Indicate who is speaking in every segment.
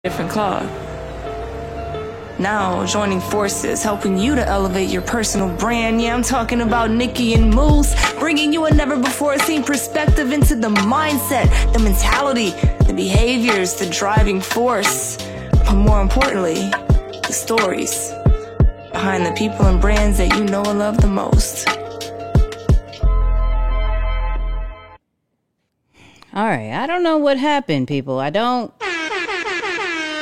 Speaker 1: different cloth. Now, joining forces, helping you to elevate your personal brand. Yeah, I'm talking about Nikki and Moose, bringing you a never-before-seen perspective into the mindset, the mentality, the behaviors, the driving force, but more importantly, the stories behind the people and brands that you know and love the most.
Speaker 2: All right, I don't know what happened, people. I don't,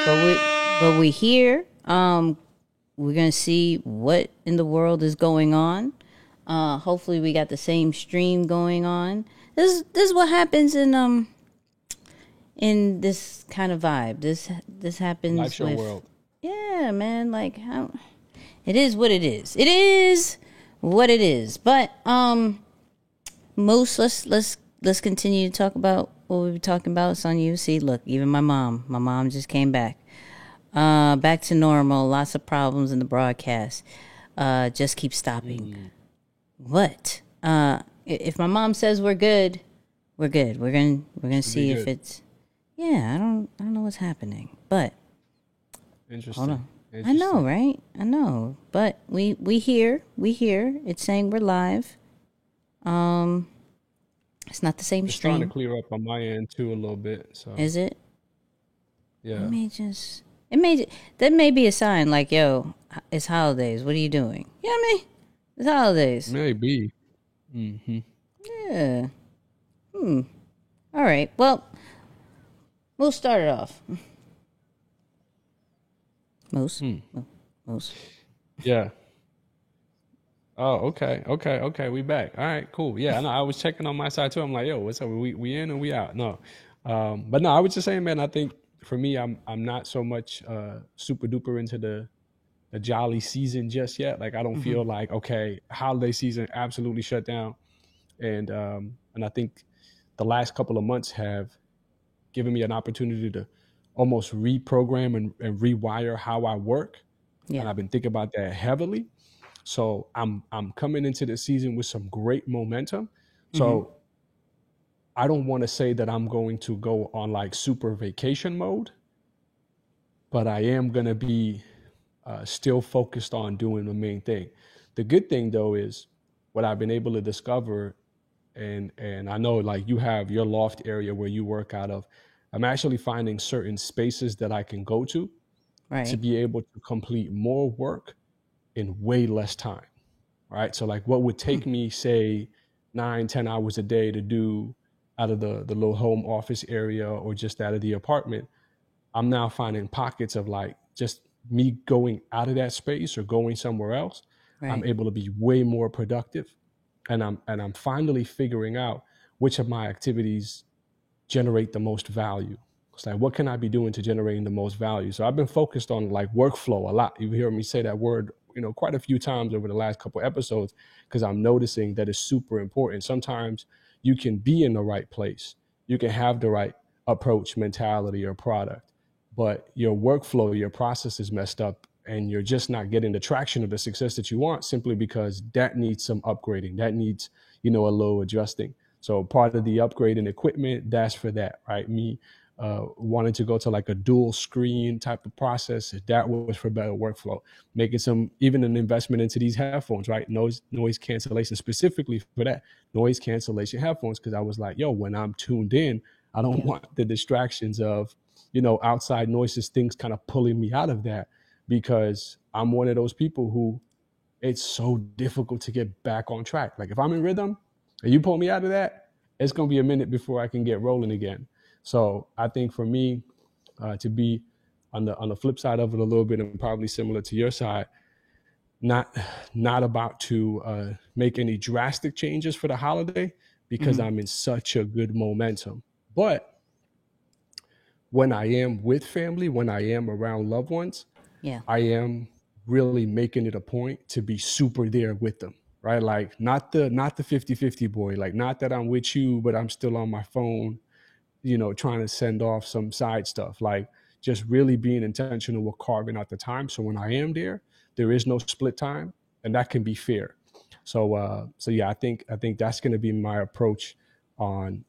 Speaker 2: but we here. We're gonna see what in the world is going on. Hopefully, we got the same stream going on. This is what happens in this kind of vibe. This happens
Speaker 3: Life show world.
Speaker 2: Yeah, man. Like how it is what it is. It is what it is. But Moose, let's continue to talk about what we were talking about. It's on you. See, look, even my mom just came back. Back to normal. Lots of problems in the broadcast. Just keep stopping. What? If my mom says we're good, we're good. We're gonna see if it's. Yeah, I don't know what's happening, but.
Speaker 3: Interesting.
Speaker 2: Hold on. I know, right? I know, but we here. It's saying we're live. It's not the same
Speaker 3: It's
Speaker 2: stream.
Speaker 3: trying to clear up on my end too a little bit. So
Speaker 2: Is it?
Speaker 3: yeah.
Speaker 2: That may be a sign like, yo, it's holidays. What are you doing? You know what I mean? It's holidays.
Speaker 3: Maybe. Mm-hmm.
Speaker 2: Yeah. All right. Well, we'll start it off. Moose. Moose.
Speaker 3: Yeah. Oh, okay. We back. All right, cool. Yeah, I know. I was checking on my side too. I'm like, yo, what's up? We in or we out? No. But no, I was just saying, man, I think for me, I'm not so much super duper into the jolly season just yet. Like I don't feel like, okay, holiday season absolutely shut down. And I think the last couple of months have given me an opportunity to almost reprogram and rewire how I work.
Speaker 2: Yeah.
Speaker 3: And I've been thinking about that heavily. So I'm coming into the season with some great momentum. So I don't want to say that I'm going to go on like super vacation mode, but I am going to be still focused on doing the main thing. The good thing though is what I've been able to discover, and I know like you have your loft area where you work out of. I'm actually finding certain spaces that I can go to
Speaker 2: Right.
Speaker 3: be able to complete more work in way less time, right? So like what would take me, say, 9-10 hours a day to do out of the little home office area or just out of the apartment, I'm now finding pockets of like just me going out of that space or going somewhere else.
Speaker 2: Right.
Speaker 3: I'm able to be way more productive. And I'm finally figuring out which of my activities generate the most value. It's like, what can I be doing to generating the most value? So I've been focused on like workflow a lot. You hear me say that word, quite a few times over the last couple of episodes, because I'm noticing that it's super important. Sometimes you can be in the right place. You can have the right approach, mentality, or product, but your workflow, your process is messed up and you're just not getting the traction of the success that you want simply because that needs some upgrading. That needs, a little adjusting. So part of the upgrading equipment, that's for that, right? Me wanting to go to like a dual screen type of process, that was for better workflow. Making even an investment into these headphones, right? Noise cancellation, specifically for that, noise cancellation headphones, because I was like, yo, when I'm tuned in, I don't want the distractions of, outside noises, things kind of pulling me out of that, because I'm one of those people who it's so difficult to get back on track. Like if I'm in rhythm and you pull me out of that, it's going to be a minute before I can get rolling again. So I think for me to be on the flip side of it a little bit, and probably similar to your side, not about to make any drastic changes for the holiday because I'm in such a good momentum. But when I am with family, when I am around loved ones, I am really making it a point to be super there with them, right? Like not the 50-50 boy, like not that I'm with you, but I'm still on my phone, trying to send off some side stuff, like just really being intentional with carving out the time. So when I am there, there is no split time, and that can be fair. So yeah, I think that's going to be my approach on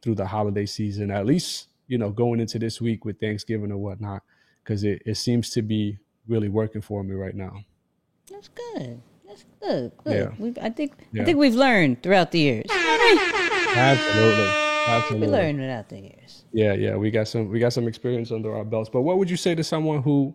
Speaker 3: through the holiday season, at least, going into this week with Thanksgiving or whatnot, because it seems to be really working for me right now.
Speaker 2: That's good. That's good.
Speaker 3: Yeah.
Speaker 2: I think we've learned throughout the years.
Speaker 3: Absolutely.
Speaker 2: We learned throughout the years.
Speaker 3: Yeah. We got some experience under our belts. But what would you say to someone who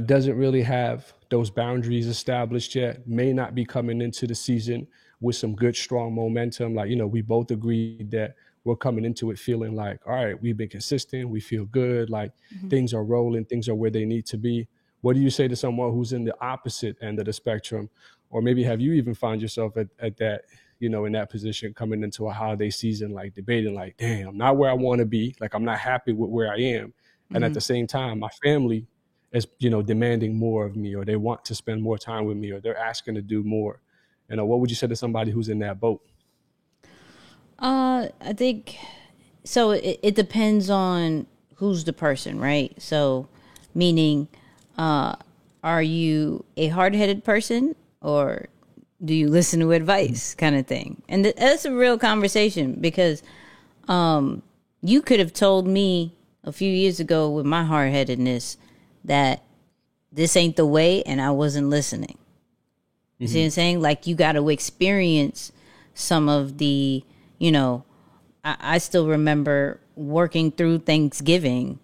Speaker 3: doesn't really have those boundaries established yet, may not be coming into the season with some good, strong momentum? Like, we both agreed that we're coming into it feeling like, all right, we've been consistent, we feel good, like things are rolling, things are where they need to be. What do you say to someone who's in the opposite end of the spectrum? Or maybe have you even found yourself at that, in that position coming into a holiday season, like debating, like, damn, I'm not where I want to be. Like, I'm not happy with where I am. And at the same time, my family is, demanding more of me, or they want to spend more time with me, or they're asking to do more. What would you say to somebody who's in that boat?
Speaker 2: I think, so it depends on who's the person, right? So, meaning, are you a hard-headed person, or do you listen to advice, kind of thing? And that's a real conversation, because you could have told me a few years ago with my hard-headedness that this ain't the way, and I wasn't listening. You see what I'm saying? Like, you got to experience some of the, I still remember working through Thanksgiving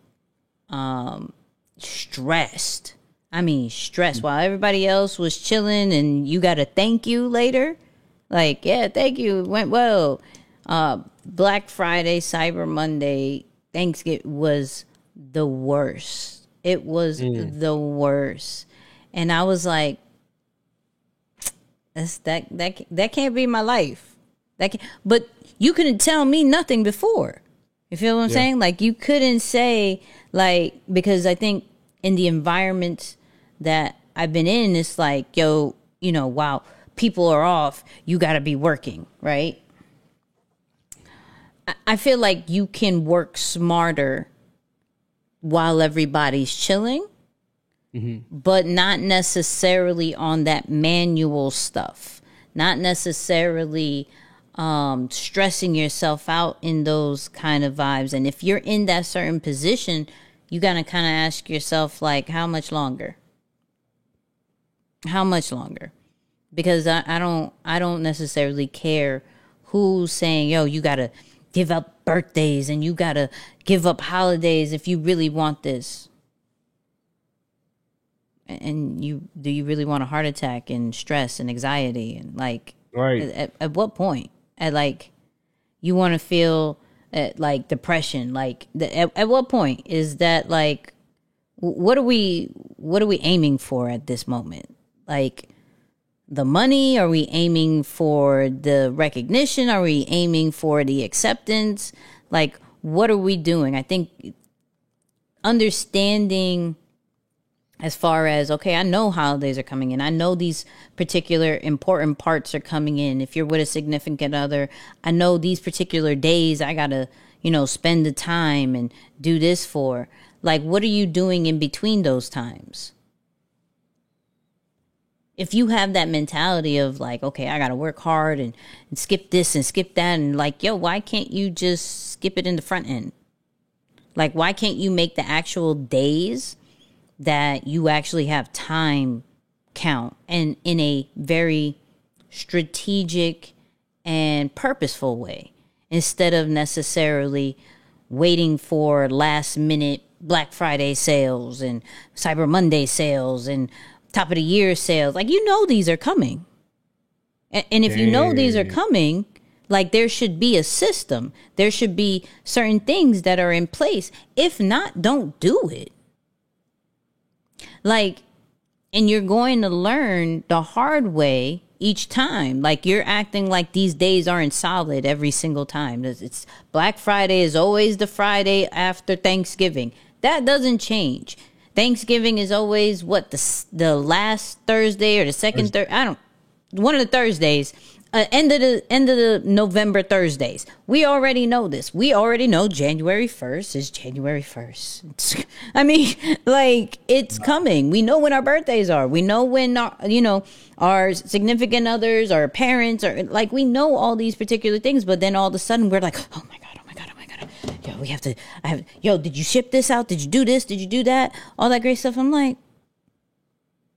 Speaker 2: stressed. I mean, stressed while everybody else was chilling, and you got a thank you later. Like, yeah, thank you, it went well. Black Friday, Cyber Monday, Thanksgiving was the worst. It was the worst. And I was like, that can't be my life. But you couldn't tell me nothing before. You feel what I'm saying? Like, you couldn't say, like, because I think in the environment that I've been in, it's like, yo, while people are off, you got to be working, right? I feel like you can work smarter while everybody's chilling, but not necessarily on that manual stuff, not necessarily stressing yourself out in those kind of vibes. And if you're in that certain position, you got to kind of ask yourself, like, how much longer? How much longer? Because I don't necessarily care who's saying, yo, you got to give up birthdays and you got to give up holidays if you really want this. And do you really want a heart attack and stress and anxiety? And, like,
Speaker 3: right.
Speaker 2: At what point? At, like, you want to feel like depression? Like, at what point is that, like, what are we aiming for at this moment? Like, the money? Are we aiming for the recognition? Are we aiming for the acceptance? Like, what are we doing? I think understanding as far as, okay, I know holidays are coming in. I know these particular important parts are coming in. If you're with a significant other, I know these particular days I got to, spend the time and do this for. Like, what are you doing in between those times? If you have that mentality of, like, okay, I got to work hard and skip this and skip that, and, like, yo, why can't you just skip it in the front end? Like, why can't you make the actual days that you actually have time count, and in a very strategic and purposeful way, instead of necessarily waiting for last minute Black Friday sales and Cyber Monday sales and top of the year sales? Like, these are coming. And if you know these are coming, like, there should be a system. There should be certain things that are in place. If not, don't do it. Like, and you're going to learn the hard way each time. Like, you're acting like these days aren't solid every single time. It's Black Friday is always the Friday after Thanksgiving. That doesn't change. Thanksgiving is always the last Thursday or the second one of the Thursdays. End of the November Thursdays. We already know this. We already know January 1st is January 1st. I mean, like, it's coming. We know when our birthdays are. We know when our significant others, our parents are, like, we know all these particular things, but then all of a sudden we're like, oh my God. Yo, we have to, yo, did you ship this out? Did you do this? Did you do that? All that great stuff. I'm like,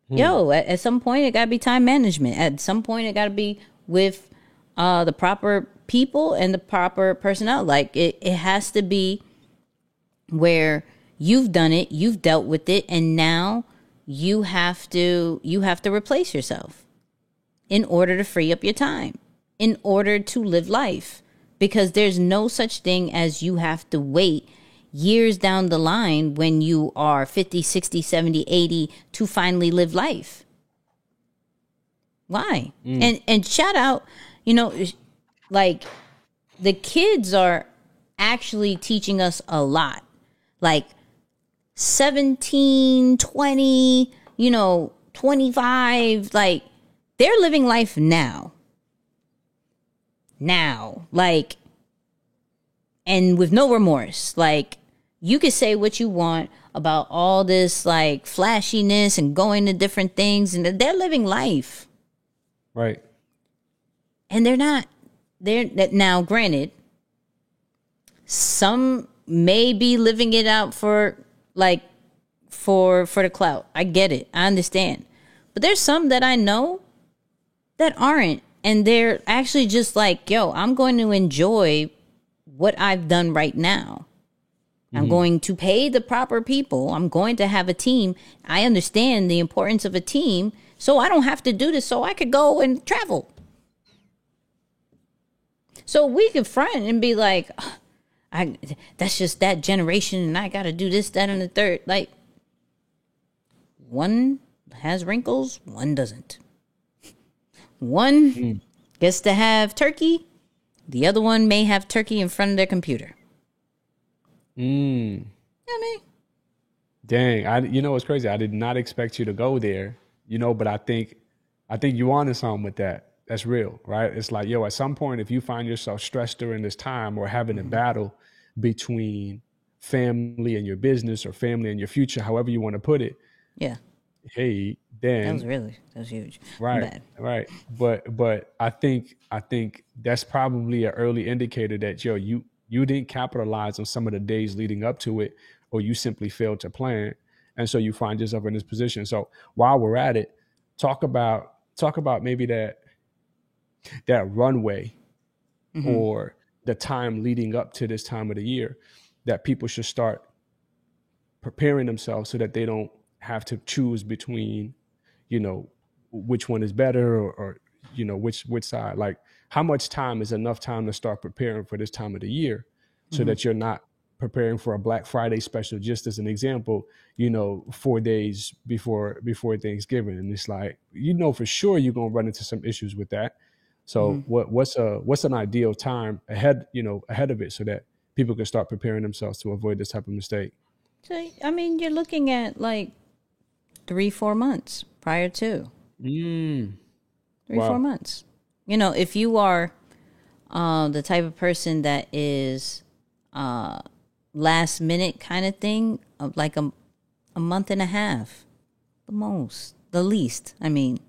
Speaker 2: yo, at some point it got to be time management. At some point it got to be with the proper people and the proper personnel. Like it has to be where you've done it, you've dealt with it, and now you have to replace yourself in order to free up your time, in order to live life. Because there's no such thing as you have to wait years down the line when you are 50, 60, 70, 80 to finally live life. Why? And shout out, like the kids are actually teaching us a lot. Like 17, 20, 25, like they're living life now. Like, and with no remorse. Like, you could say what you want about all this, like, flashiness and going to different things, and they're living life.
Speaker 3: Right.
Speaker 2: And now, granted, some may be living it out for the clout. I get it. I understand. But there's some that I know that aren't. And they're actually just like, yo, I'm going to enjoy what I've done right now. I'm going to pay the proper people. I'm going to have a team. I understand the importance of a team, so I don't have to do this, so I could go and travel. So we could front and be like, that's just that generation, and I got to do this, that, and the third. Like, one has wrinkles, one doesn't. One gets to have turkey. The other one may have turkey in front of their computer. You know what I mean?
Speaker 3: Dang, you know what's crazy? I did not expect you to go there, but I think you onto something with that. That's real, right? It's like, yo, at some point, if you find yourself stressed during this time or having a battle between family and your business or family and your future, however you want to put it.
Speaker 2: Yeah.
Speaker 3: Hey, then
Speaker 2: that was huge.
Speaker 3: Right. Right. But I think that's probably an early indicator that, yo, you didn't capitalize on some of the days leading up to it, or you simply failed to plan. And so you find yourself in this position. So while we're at it, talk about maybe that runway or the time leading up to this time of the year that people should start preparing themselves so that they don't have to choose between, which one is better or which side. Like, how much time is enough time to start preparing for this time of the year so that you're not preparing for a Black Friday special, just as an example, 4 days before Thanksgiving. And it's like, for sure you're going to run into some issues with that. So what's an ideal time ahead of it so that people can start preparing themselves to avoid this type of mistake?
Speaker 2: So, I mean, you're looking at like 3-4 months prior to 3-4 months. If you are the type of person that is last minute kind of thing, of like a month and a half, the least. I mean,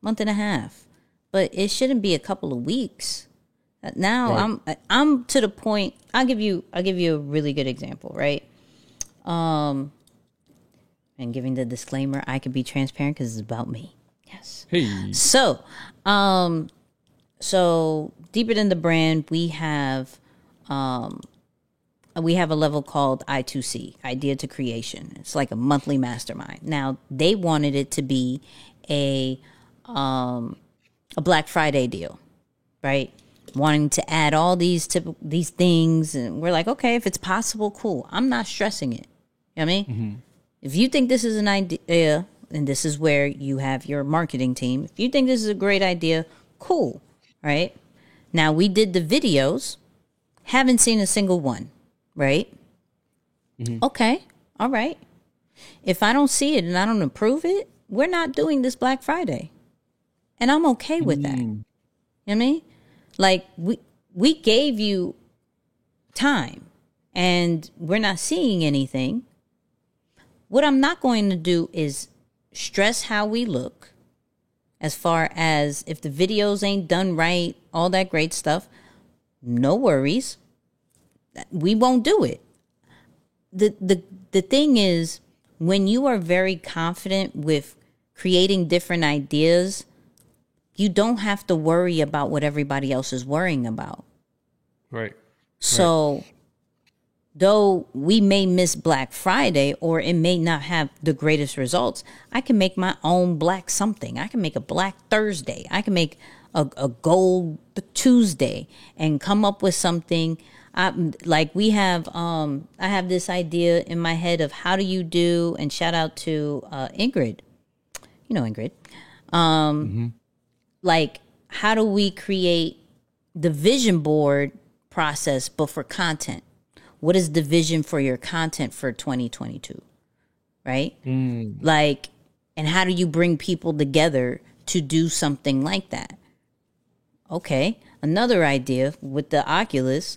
Speaker 2: month and a half, but it shouldn't be a couple of weeks. Now I'm to the point. I'll give you a really good example, right? And giving the disclaimer, I can be transparent because it's about me. Yes.
Speaker 3: Hey.
Speaker 2: So deeper than the brand, we have a level called I2C, Idea to Creation. It's like a monthly mastermind. Now they wanted it to be a Black Friday deal, right? Wanting to add all these things, and we're like, okay, if it's possible, cool. I'm not stressing it. You know what I mean? If you think this is an idea, and this is where you have your marketing team, if you think this is a great idea, cool, right? Now, we did the videos, haven't seen a single one, right? Okay, all right. If I don't see it and I don't approve it, we're not doing this Black Friday. And I'm okay with that. You know what I mean? Like, we gave you time, and we're not seeing anything. What I'm not going to do is stress how we look as far as if the videos ain't done right, all that great stuff. No worries. we won't do it. The thing is, when you are very confident with creating different ideas, you don't have to worry about what everybody else is worrying about.
Speaker 3: Right.
Speaker 2: So, though we may miss Black Friday or it may not have the greatest results, I can make my own black something. I can make a Black Thursday. I can make a gold Tuesday and come up with something. Like we have, I have this idea in my head of how do you do, and shout out to Ingrid. You know Ingrid. Like, how do we create the vision board process, but for content? What is the vision for your content for 2022? Right? Like, and how do you bring people together to do something like that? Okay. Another idea with the Oculus,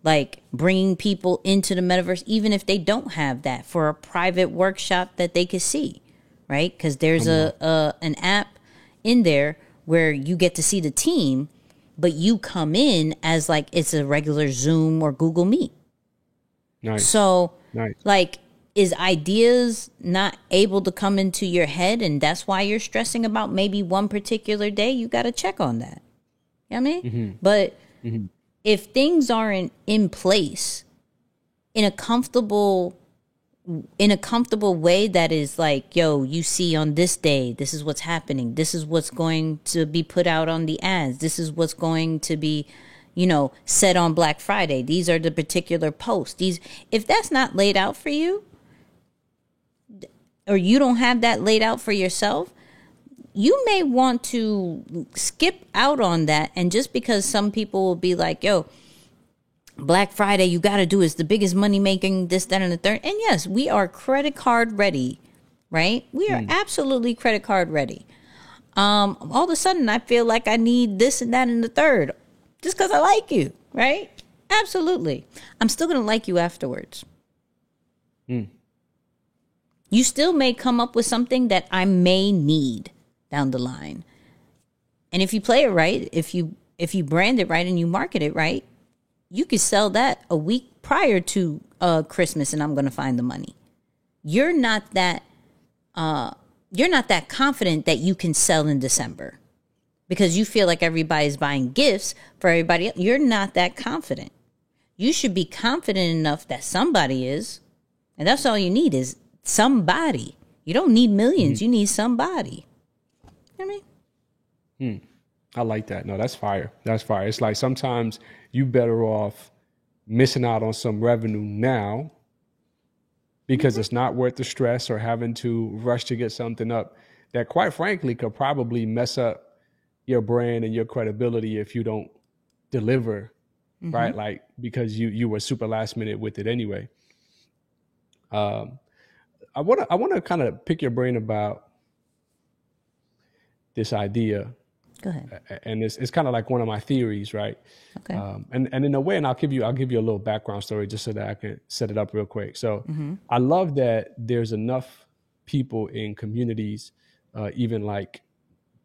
Speaker 2: like bringing people into the metaverse, even if they don't have that, for a private workshop that they could see, right? Because there's an app in there where you get to see the team, but you come in as like it's a regular Zoom or Google Meet.
Speaker 3: Nice.
Speaker 2: So,
Speaker 3: Nice.
Speaker 2: like, is ideas not able to come into your head, and that's why you're stressing about maybe one particular day? You got to check on that. You know what I mean? But if things aren't in place in a comfortable way that is like, yo, you see on this day, this is what's happening. This is what's going to be put out on the ads. This is what's going to be, you know, said on Black Friday. These are the particular posts. If that's not laid out for you, or you don't have that laid out for yourself, you may want to skip out on that. And just because some people will be like, yo, Black Friday, you got to do is the biggest money making this, that, and the third. And yes, we are credit card ready, right? We are absolutely credit card ready. All of a sudden, I feel like I need this and that and the third just because I like you, right? Absolutely. I'm still going to like you afterwards. You still may come up with something that I may need down the line. And if you play it right, if you brand it right and you market it right, you could sell that a week prior to Christmas, and I'm going to find the money. You're not that confident that you can sell in December because you feel like everybody's buying gifts for everybody else. You're not that confident. You should be confident enough that somebody is, and that's all you need is somebody. You don't need millions. You need somebody. You know what I mean?
Speaker 3: I like that. No, that's fire. That's fire. It's like sometimes you better off missing out on some revenue now because it's not worth the stress or having to rush to get something up that, quite frankly, could probably mess up your brand and your credibility if you don't deliver, right? Like, because you were super last minute with it anyway. I want to kind of pick your brain about this idea.
Speaker 2: Go ahead.
Speaker 3: And it's kind of like one of my theories, right?
Speaker 2: Okay.
Speaker 3: And in a way, and I'll give you a little background story just so that I can set it up real quick. So I love that there's enough people in communities, even like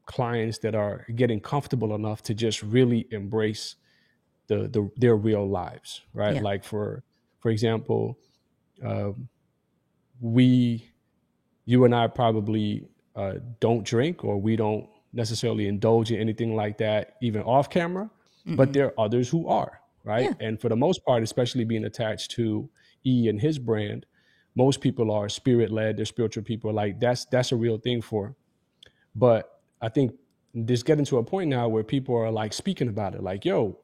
Speaker 3: clients, that are getting comfortable enough to just really embrace their real lives, right?
Speaker 2: Yeah.
Speaker 3: Like for example, you and I probably don't drink, or we don't necessarily indulge in anything like that, even off camera, but there are others who are, right?
Speaker 2: Yeah.
Speaker 3: And for the most part, especially being attached to E and his brand, most people are spirit-led, they're spiritual people. Like that's a real thing for them. But I think there's getting to a point now where people are like speaking about it, like, yo,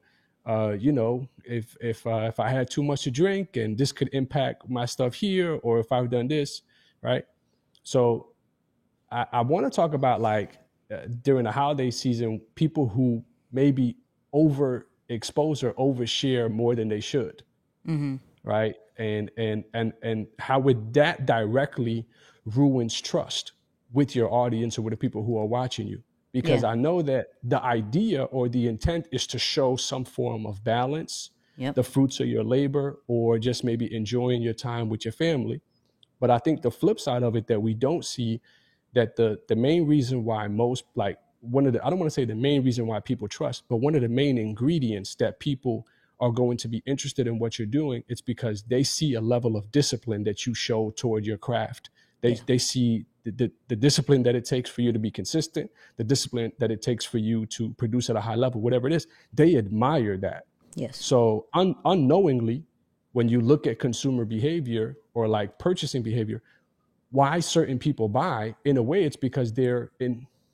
Speaker 3: you know, if I had too much to drink and this could impact my stuff here, or if I've done this, right? So I want to talk about, like, during the holiday season, people who maybe overexpose or overshare more than they should, right? And how would that directly ruins trust with your audience or with the people who are watching you? Because I know that the idea or the intent is to show some form of balance, the fruits of your labor, or just maybe enjoying your time with your family. But I think the flip side of it that we don't see, that the main reason why most, like, I don't want to say the main reason why people trust, but one of the main ingredients that people are going to be interested in what you're doing, it's because they see a level of discipline that you show toward your craft. They see the discipline that it takes for you to be consistent, the discipline that it takes for you to produce at a high level, whatever it is. They admire that.
Speaker 2: Yes.
Speaker 3: So unknowingly, when you look at consumer behavior or like purchasing behavior, why certain people buy, in a way, it's because they're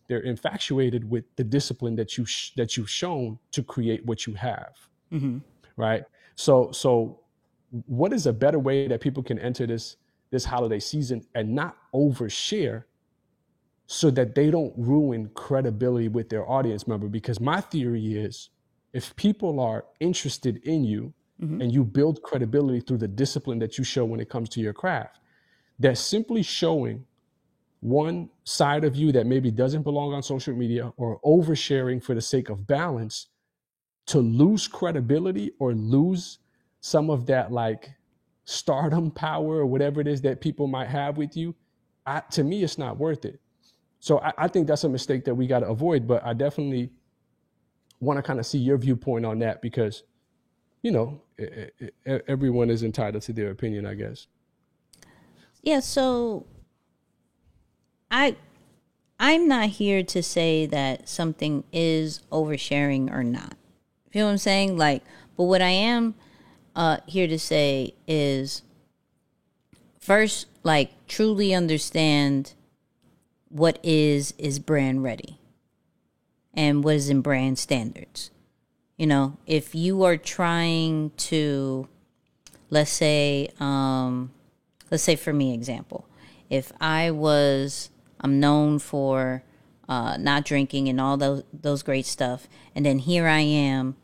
Speaker 3: infatuated with the discipline that you've shown to create what you have.
Speaker 2: Mm-hmm.
Speaker 3: Right. So what is a better way that people can enter this holiday season and not overshare so that they don't ruin credibility with their audience member? Because my theory is, if people are interested in you, mm-hmm. and you build credibility through the discipline that you show when it comes to your craft, that simply showing one side of you that maybe doesn't belong on social media or oversharing for the sake of balance, to lose credibility or lose some of that like stardom power or whatever it is that people might have with you, to me, it's not worth it. So I think that's a mistake that we got to avoid. But I definitely want to kind of see your viewpoint on that, because, you know, everyone is entitled to their opinion, I guess.
Speaker 2: Yeah, so I'm not here to say that something is oversharing or not. You know what I'm saying? Like, but what I am here to say is, first, like, truly understand what is brand ready and what is in brand standards. You know, if you are trying to, let's say for me, example, if I'm known for not drinking and all those great stuff, and then here I am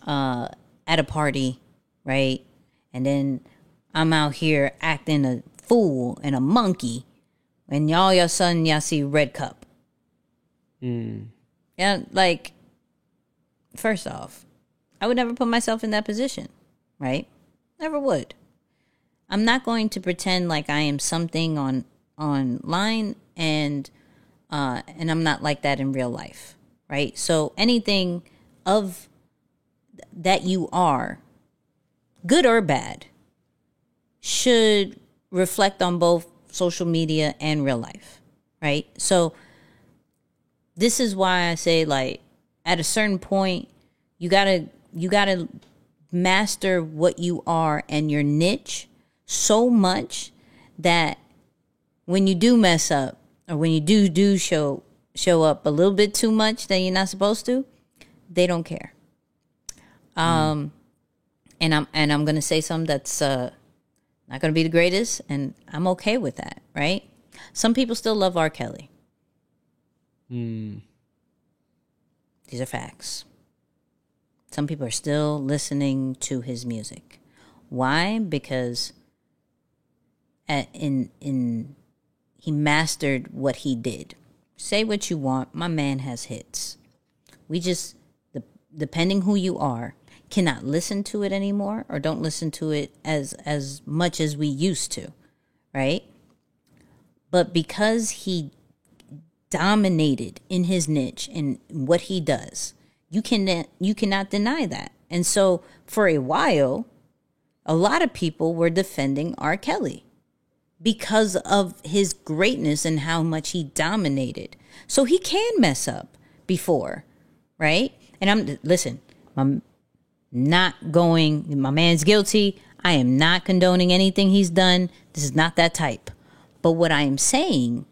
Speaker 2: at a party, right? And then I'm out here acting a fool and a monkey, and all of a sudden y'all see Red Cup. Yeah, like, first off, I would never put myself in that position, right? Never would. I'm not going to pretend like I am something online and I'm not like that in real life, right? So anything of that you are, good or bad, should reflect on both social media and real life, right? So this is why I say, like, at a certain point, you gotta master what you are and your niche so much that when you do mess up, or when you do show up a little bit too much that you're not supposed to, they don't care. And I'm gonna say something that's not gonna be the greatest, and I'm okay with that, right? Some people still love R. Kelly. These are facts. Some people are still listening to his music. Why? Because he mastered what he did. Say what you want, my man has hits. We just, depending who you are, cannot listen to it anymore, or don't listen to it as much as we used to, right? But because he dominated in his niche and what he does, you cannot deny that. And so for a while, a lot of people were defending R. Kelly because of his greatness and how much he dominated. So he can mess up before, right? And my man's guilty. I am not condoning anything he's done. This is not that type. But what I am saying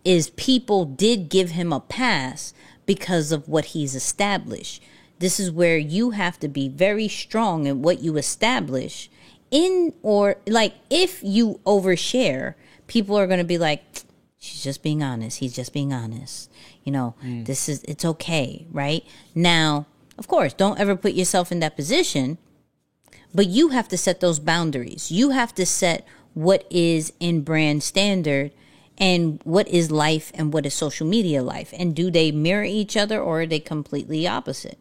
Speaker 2: is people did give him a pass because of what he's established. This is where you have to be very strong in what you establish. If you overshare, people are going to be like, she's just being honest. He's just being honest. You know, it's okay, right? Now, of course, don't ever put yourself in that position, but you have to set those boundaries. You have to set what is in brand standard and what is life and what is social media life. And do they mirror each other, or are they completely opposite?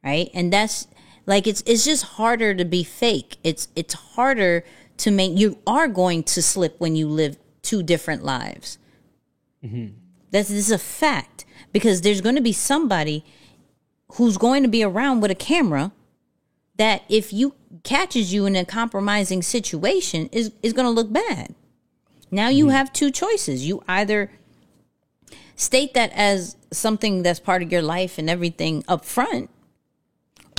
Speaker 2: Right? And that's like, it's just harder to be fake. It's harder to you are going to slip when you live two different lives. Mm-hmm. This is a fact, because there's going to be somebody who's going to be around with a camera that if you catches you in a compromising situation is going to look bad. Now you have two choices. You either state that as something that's part of your life and everything up front,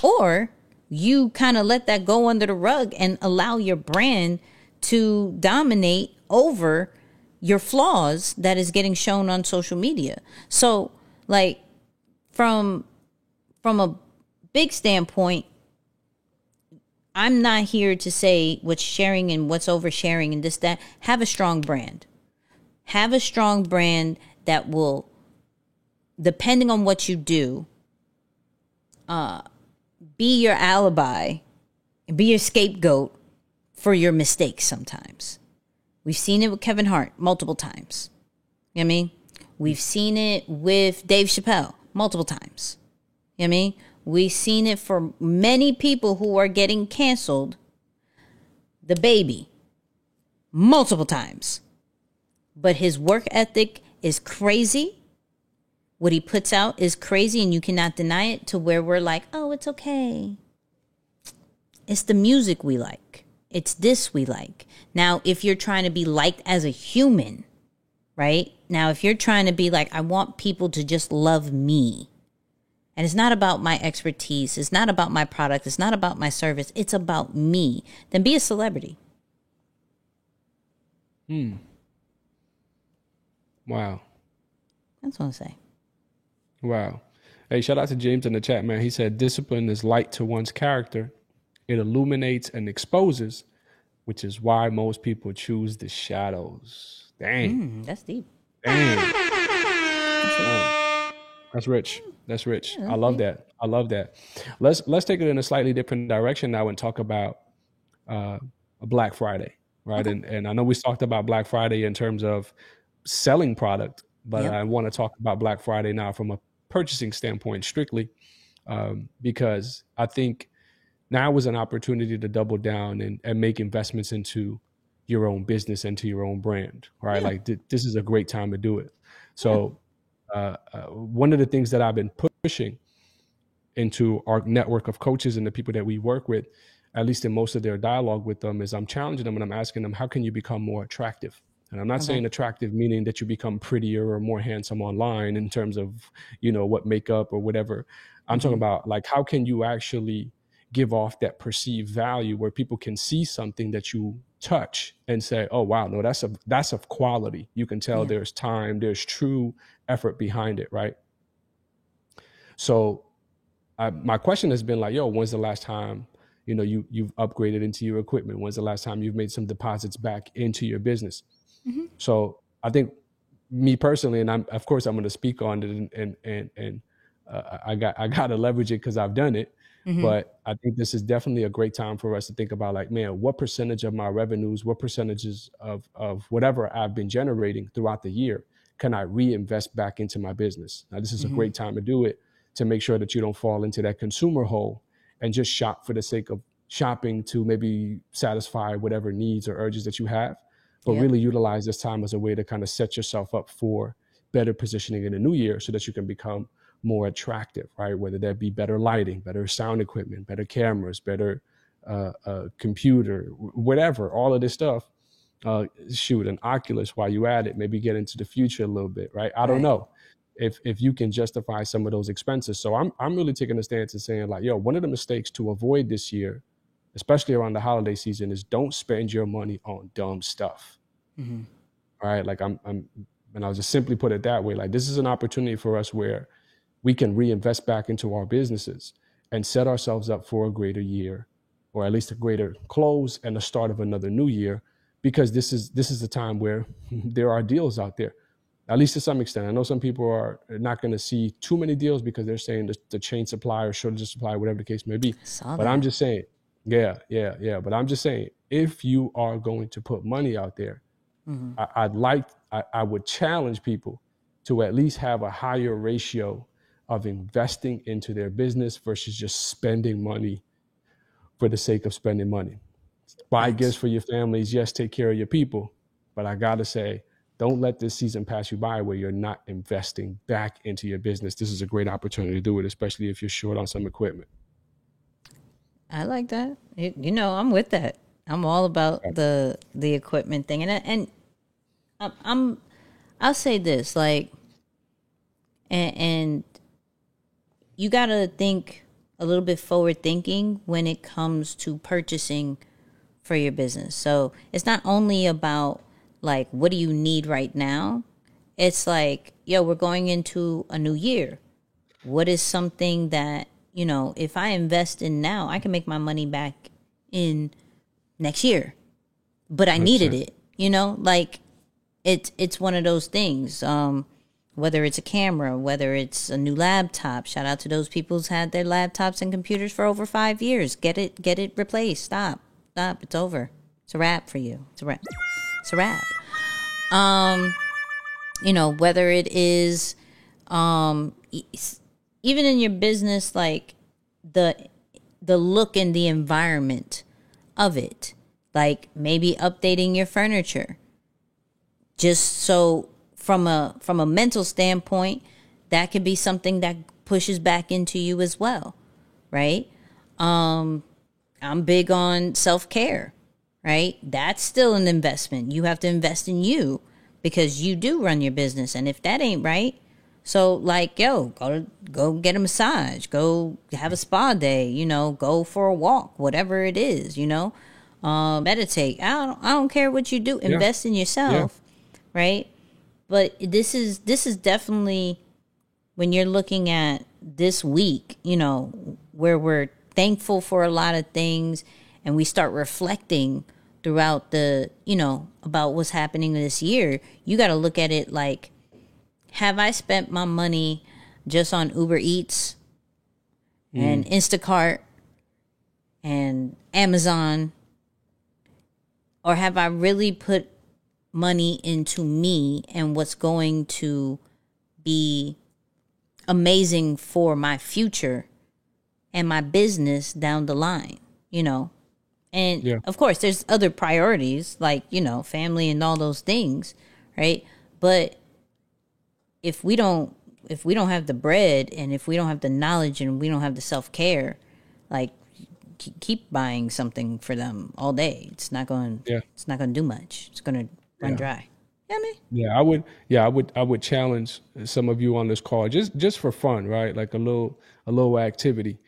Speaker 2: or you kind of let that go under the rug and allow your brand to dominate over your flaws that is getting shown on social media. So like from a big standpoint, I'm not here to say what's sharing and what's oversharing and this, that. Have a strong brand. Have a strong brand that will, depending on what you do, be your alibi, be your scapegoat for your mistakes sometimes. We've seen it with Kevin Hart multiple times. You know what I mean? We've seen it with Dave Chappelle multiple times. You know what I mean? We've seen it for many people who are getting canceled. The Baby, multiple times. But his work ethic is crazy. What he puts out is crazy, and you cannot deny it, to where we're like, oh, it's okay. It's the music we like. It's this we like. Now, if you're trying to be liked as a human, right? Now, if you're trying to be like, I want people to just love me, and it's not about my expertise, it's not about my product, it's not about my service, it's about me, then be a celebrity.
Speaker 3: Wow.
Speaker 2: That's what I say.
Speaker 3: Wow. Hey, shout out to James in the chat, man. He said, discipline is light to one's character. It illuminates and exposes, which is why most people choose the shadows. Dang.
Speaker 2: That's deep.
Speaker 3: Dang. That's rich. That's rich.
Speaker 2: Yeah,
Speaker 3: I love that. I love that. Let's take it in a slightly different direction now and talk about a Black Friday, right? Okay. And I know we talked about Black Friday in terms of selling product, but I want to talk about Black Friday now from a purchasing standpoint strictly, because I think now is an opportunity to double down and make investments into your own business, into your own brand, right? Yeah. Like this is a great time to do it. So one of the things that I've been pushing into our network of coaches and the people that we work with, at least in most of their dialogue with them, is I'm challenging them and I'm asking them, how can you become more attractive? And I'm not saying attractive meaning that you become prettier or more handsome online in terms of, you know, what makeup or whatever. I'm talking about, like, how can you actually give off that perceived value where people can see something that you touch and say, oh, wow, no, that's of quality. You can tell there's time, there's true effort behind it, right? So my question has been like, yo, when's the last time, you know, you've upgraded into your equipment? When's the last time you've made some deposits back into your business? So I think me personally, and of course I'm going to speak on it, and I got to leverage it because I've done it. But I think this is definitely a great time for us to think about, like, man, what percentage of my revenues, what percentages of whatever I've been generating throughout the year can I reinvest back into my business? Now, this is a great time to do it, to make sure that you don't fall into that consumer hole and just shop for the sake of shopping to maybe satisfy whatever needs or urges that you have, but really utilize this time as a way to kind of set yourself up for better positioning in the new year so that you can become more attractive, right? Whether that be better lighting, better sound equipment, better cameras, better computer, whatever, all of this stuff. Shoot, an Oculus while you at it, maybe get into the future a little bit, right? I don't know if you can justify some of those expenses. So I'm really taking a stance and saying, like, yo, one of the mistakes to avoid this year, especially around the holiday season, is don't spend your money on dumb stuff, right? Like and I'll just simply put it that way. Like, this is an opportunity for us where we can reinvest back into our businesses and set ourselves up for a greater year, or at least a greater close and the start of another new year, because this is the time where there are deals out there, at least to some extent. I know some people are not going to see too many deals because they're saying the chain supply or shortage of supply, whatever the case may be. But I'm just saying, but I'm just saying, if you are going to put money out there, I would challenge people to at least have a higher ratio of investing into their business versus just spending money for the sake of spending money. Buy gifts for your families, yes, take care of your people. But I gotta say, don't let this season pass you by where you're not investing back into your business. This is a great opportunity to do it, especially if you're short on some equipment.
Speaker 2: I like that. You know, I'm with that. I'm all about the equipment thing, and I'll say this, like, and you gotta think a little bit forward thinking when it comes to purchasing for your business. So it's not only about like what do you need right now. It's like, yo, we're going into a new year. What is something that, you know, if I invest in now, I can make my money back in next year. But I needed it, you know, like it's one of those things. Whether it's a camera, whether it's a new laptop. Shout out to those people who's had their laptops and computers for over 5 years. Get it replaced. Stop. It's over. It's a wrap for you. It's a wrap. You know, whether it is, even in your business, like the look and the environment of it, like maybe updating your furniture, just so from a mental standpoint, that could be something that pushes back into you as well, right? I'm big on self-care, right? That's still an investment. You have to invest in you because you do run your business. And if that ain't right, so like, yo, go get a massage, go have a spa day, you know, go for a walk, whatever it is, you know, meditate. I don't care what you do. Invest in yourself, right? But this is definitely when you're looking at this week, you know, where we're thankful for a lot of things and we start reflecting throughout the, you know, about what's happening this year. You got to look at it like, have I spent my money just on Uber Eats and Instacart and Amazon? Or have I really put money into me and what's going to be amazing for my future and my business down the line, you know? And of course, there's other priorities like, you know, family and all those things, right? But if we don't have the bread and if we don't have the knowledge and we don't have the self-care, like keep buying something for them all day. It's not going to do much. It's going to run dry. You know what I mean? I would challenge some of you on this call just for fun, right? Like a little activity.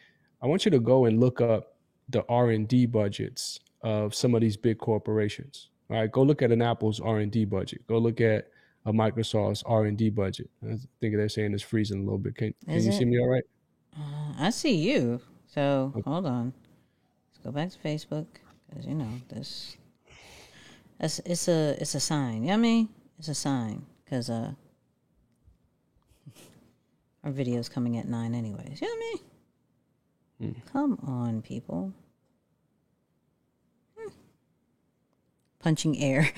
Speaker 2: I want you to go and look up the R&D budgets of some of these big corporations. All right, go look at an Apple's R&D budget. Go look at a Microsoft's R&D budget. I think they're saying it's freezing a little bit. Can you see me all right? I see you. So hold on. Let's go back to Facebook because you know this. It's a sign. You know what I mean? It's a sign because our video's coming at 9 anyways. You know what I mean? Come on, people. Punching air.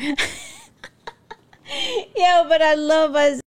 Speaker 2: Yo, but I love us.